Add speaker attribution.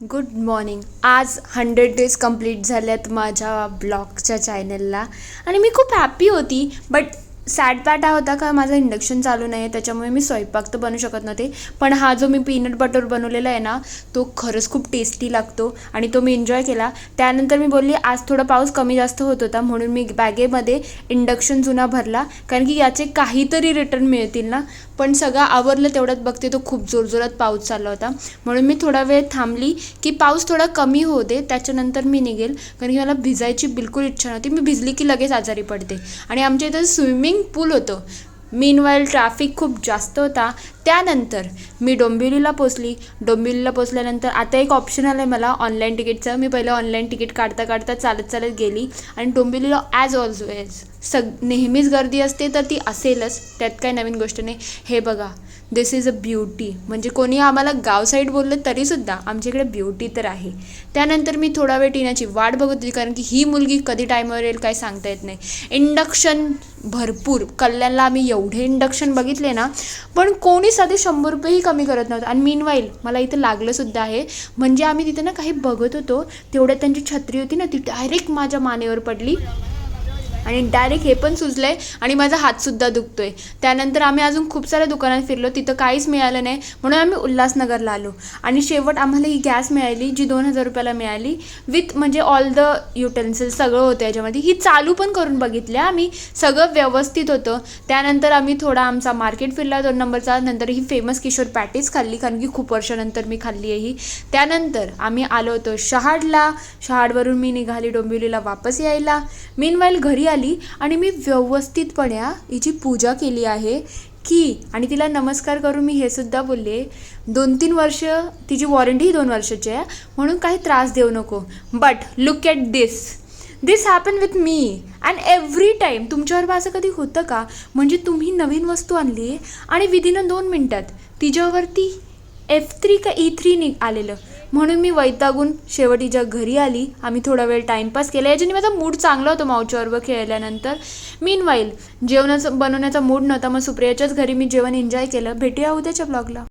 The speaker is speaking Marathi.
Speaker 1: Good morning. आज 100 डेज कंप्लीट झाल्यात माझ्या ब्लॉगच्या चॅनलला आणि मी खूप हॅप्पी होती. बट सॅड पॅट हा होता का माझं इंडक्शन चालू नाही आहे, त्याच्यामुळे मी स्वयंपाक तर बनवू शकत नव्हते. पण हा जो मी पीनट बटर बनवलेला आहे ना, तो खरंच खूप टेस्टी लागतो आणि तो मी एन्जॉय केला. त्यानंतर मी बोलली आज थोडा पाऊस कमी जास्त होत होता म्हणून मी बॅगेमध्ये इंडक्शन जुना भरला, कारण की याचे काहीतरी रिटर्न मिळतील ना. पण सगळं आवरलं तेवढ्यात बघते तो खूप जोरजोरात पाऊस चालला होता, म्हणून मी थोडा वेळ थांबली की पाऊस थोडा कमी होऊ दे, त्याच्यानंतर मी निघेल. कारण की मला भिजायची बिलकुल इच्छा नव्हती. मी भिजली की लगेच आजारी पडते. आणि आमच्या इथं स्विमिंग पूल होतं. मीनवाईल ट्रॅफिक खूप जास्त होता. त्यानंतर मी डोंबिवलीला पोचली. डोंबिवलीला पोचल्यानंतर आता एक ऑप्शन आलं आहे मला ऑनलाईन तिकीटचं. मी पहिलं ऑनलाईन तिकीट काढता काढता चालत चालत गेली आणि डोंबिवलीला ॲज ऑलवेज नेहमीच गर्दी असते, तर ती असेलच, त्यात काही नवीन गोष्ट नाही. हे बघा, दिस इज अ ब्युटी. म्हणजे कोणी आम्हाला गाव साईड बोललं तरीसुद्धा आमच्याकडे ब्युटी तर आहे. त्यानंतर मी थोडा वेळ टिनाची वाट बघत होती, कारण की ही मुलगी कधी टाईमवर येईल काय सांगता येत नाही. इंडक्शन भरपूर कल्याणला आम्ही एवढे इंडक्शन बघितले ना, पण कोणी साधे 100 रुपयेही कमी करत नव्हतं. आणि मीनवाईल मला इथं लागलंसुद्धा आहे. म्हणजे आम्ही तिथे ना काही बघत होतो, तेवढ्यात त्यांची छत्री होती ना, ती डायरेक्ट माझ्या मानेवर पडली आणि डायरेक्ट हे पण सुजलं आहे आणि माझा हातसुद्धा दुखतो आहे. त्यानंतर आम्ही अजून खूप साऱ्या दुकानात फिरलो, तिथं काहीच मिळालं नाही, म्हणून आम्ही उल्हासनगरला आलो. आणि शेवट आम्हाला ही गॅस मिळाली, जी 2000 रुपयाला मिळाली, विथ म्हणजे ऑल द युटेन्सिल्स सगळं होतं याच्यामध्ये. ही चालू पण करून बघितल्या आम्ही, सगळं व्यवस्थित होतं. त्यानंतर आम्ही थोडा आमचा मार्केट फिरला 2 नंबरचा. नंतर ही फेमस किशोर पॅटीस खाल्ली, कारण की खूप वर्षानंतर मी खाल्ली आहे ही. त्यानंतर आम्ही आलो होतो शहाडला. शहाडवरून मी निघाली डोंबिवलीला वापस यायला. मीनवाईल घरी आली आणि मी व्यवस्थितपणे हिची पूजा केली आहे की, आणि तिला नमस्कार करून मी हे सुद्धा बोलले, 2-3 वर्ष तिची वॉरंटी ही 2 वर्षाची आहे, म्हणून काही त्रास देऊ नको. But look at this happen with me and every time. तुमच्यावर असं कधी होतं का? म्हणजे तुम्ही नवीन वस्तू आणली आहे आणि विदिन 2 मिनटात तिच्यावरती F3 का E3 आलेलं. म्हणून मी वैतागून शेवटीच्या घरी आली. आम्ही थोडा वेळ टाईमपास केला, याच्याने माझा मूड चांगला होता माऊचीबरोबर खेळल्यानंतर. मीनवाईल जेवणाचं बनवण्याचा मूड नव्हता, मग सुप्रियाच्याच घरी मी जेवण एन्जॉय केलं. भेटूया उद्याच्या ब्लॉगला.